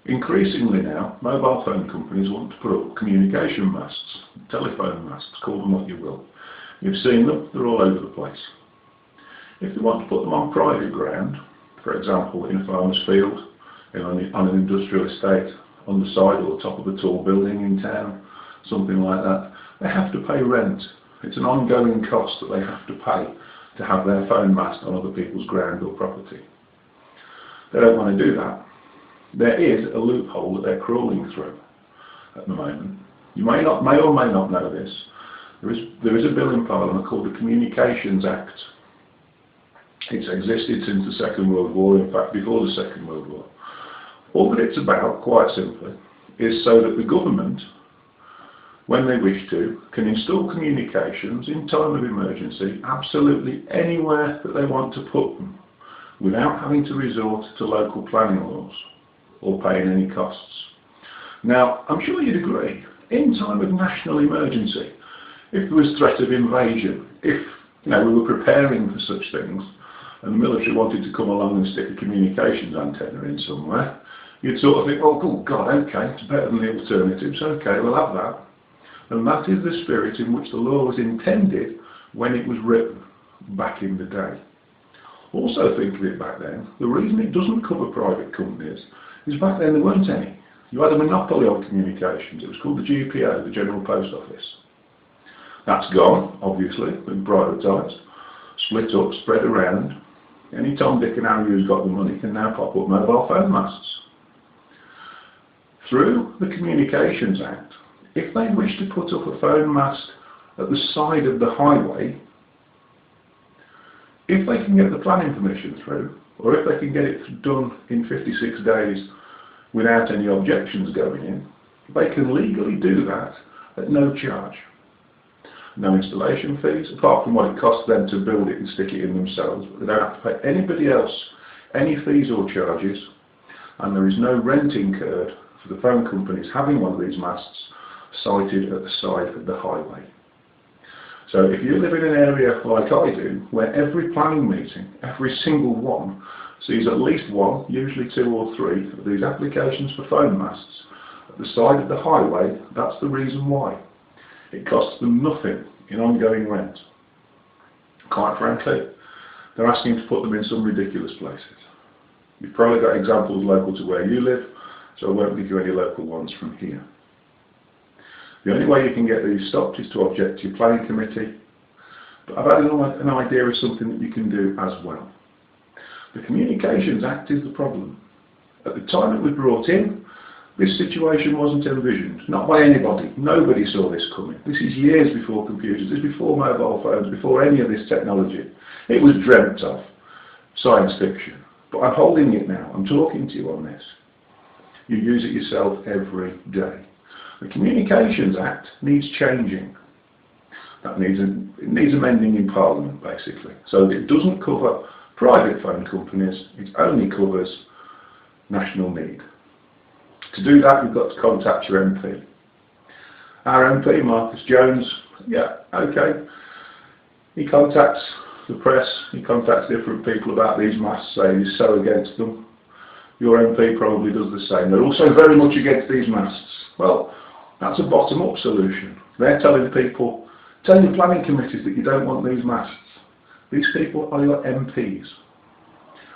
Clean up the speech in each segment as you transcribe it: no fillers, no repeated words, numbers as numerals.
Increasingly now, mobile phone companies want to put up communication masts, telephone masts, call them what you will. You've seen them, they're all over the place. If they want to put them on private ground, for example in a farmer's field, on an industrial estate, on the side or top of a tall building in town, something like that, they have to pay rent. It's an ongoing cost that they have to pay to have their phone mast on other people's ground or property. They don't want to do that. There is a loophole that they're crawling through at the moment. You may or may not know this. There is a bill in Parliament called the Communications Act. It's existed since the Second World War, in fact before the Second World War. All that it's about, quite simply, is so that the government, when they wish to, can install communications in time of emergency absolutely anywhere that they want to put them, without having to resort to local planning laws or paying any costs. Now, I'm sure you'd agree, in time of national emergency, if there was threat of invasion, if we were preparing for such things, and the military wanted to come along and stick a communications antenna in somewhere, you'd sort of think, oh God, okay, it's better than the alternatives, okay, we'll have that. And that is the spirit in which the law was intended when it was written back in the day. Also think of it back then, the reason it doesn't cover private companies is back then there weren't any. You had a monopoly on communications. It was called the GPO, the General Post Office. That's gone, obviously, been privatised, split up, spread around. Any Tom, Dick and Harry who's got the money can now pop up mobile phone masts. Through the Communications Act, if they wish to put up a phone mast at the side of the highway, if they can get the planning permission through, or if they can get it done in 56 days without any objections going in, they can legally do that at no charge. No installation fees, apart from what it costs them to build it and stick it in themselves. But they don't have to pay anybody else any fees or charges, and there is no rent incurred for the phone companies having one of these masts sited at the side of the highway. So if you live in an area like I do, where every planning meeting, every single one, sees at least one, usually two or three, of these applications for phone masts at the side of the highway, that's the reason why. It costs them nothing in ongoing rent. Quite frankly, they're asking to put them in some ridiculous places. You've probably got examples local to where you live, so I won't give you any local ones from here. The only way you can get these stopped is to object to your planning committee, but I've had an idea of something that you can do as well. The Communications Act is the problem. At the time it was brought in, this situation wasn't envisioned, not by anybody. Nobody saw this coming. This is years before computers, this is before mobile phones, before any of this technology. It was dreamt of, science fiction. But I'm holding it now, I'm talking to you on this. You use it yourself every day. The Communications Act needs changing. It needs amending in Parliament, basically. So it doesn't cover private phone companies, it only covers national need. To do that, you've got to contact your MP. Our MP, Marcus Jones, yeah, okay. He contacts the press, he contacts different people about these masts, saying he's so against them. Your MP probably does the same. They're also very much against these masts. Well, that's a bottom-up solution. They're telling people, tell your planning committees that you don't want these masts. These people are your MPs.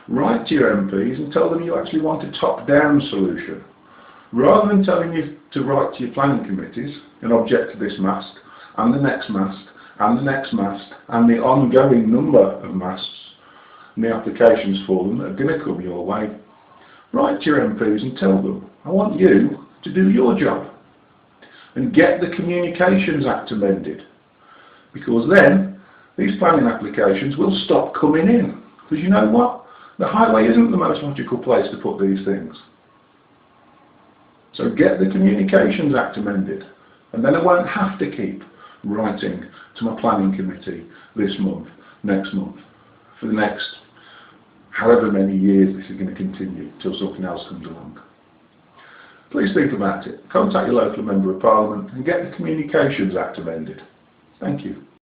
Write to your MPs and tell them you actually want a top-down solution. Rather than telling you to write to your planning committees and object to this mast, and the next mast, and the next mast, and the ongoing number of masts, and the applications for them that are going to come your way, write to your MPs and tell them, I want you to do your job and get the Communications Act amended, because then these planning applications will stop coming in. Because you know what? The highway isn't the most logical place to put these things. So get the Communications Act amended, and then I won't have to keep writing to my planning committee this month, next month, for the next however many years this is going to continue till something else comes along. Please think about it. Contact your local Member of Parliament and get the Communications Act amended. Thank you.